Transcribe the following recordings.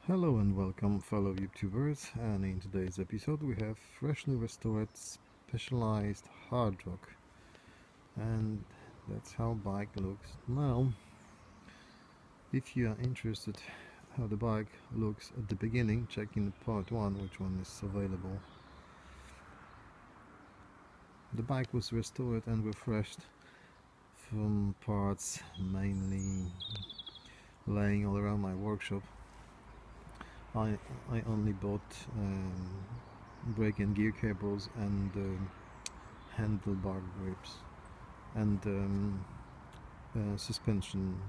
Hello and welcome fellow YouTubers, and in today's episode we have freshly restored specialized Hardrock, and that's how bike looks now. If you are interested how the bike looks at the beginning, check in part 1 which one is available. The bike was restored and refreshed from parts mainly laying all around my workshop. I only bought brake and gear cables and handlebar grips and suspension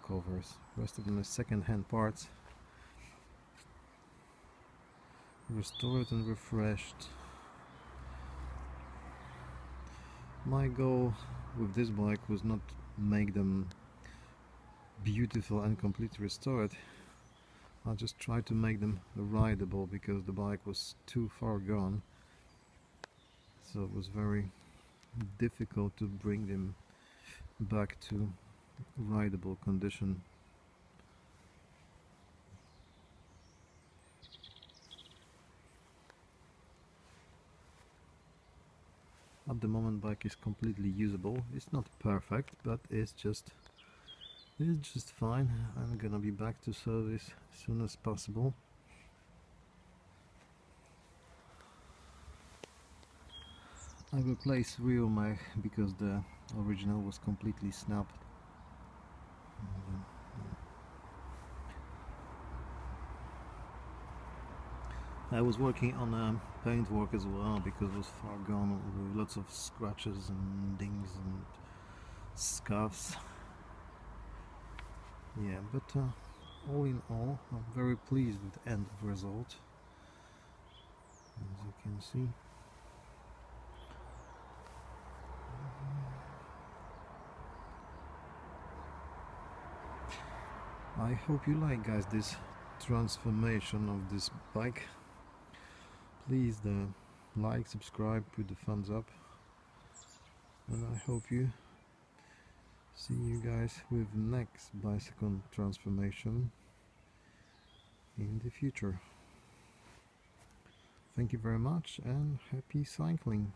covers. Rest of them are second-hand parts, restored and refreshed. My goal with this bike was not make them beautiful and completely restored. I just tried to make them rideable because the bike was too far gone, so it was very difficult to bring them back to rideable condition. At the moment bike is completely usable. It's not perfect, but it's just fine. I'm gonna be back to service as soon as possible. I replaced real mag because the original was completely snapped. I was working on paint work as well because it was far gone with lots of scratches and dings and scuffs. Yeah, but all in all, I'm very pleased with the end result, as you can see. I hope you like, guys, this transformation of this bike. Please like, subscribe, put the thumbs up, and I hope you see you guys with next bicycle transformation in the future. Thank you very much and happy cycling.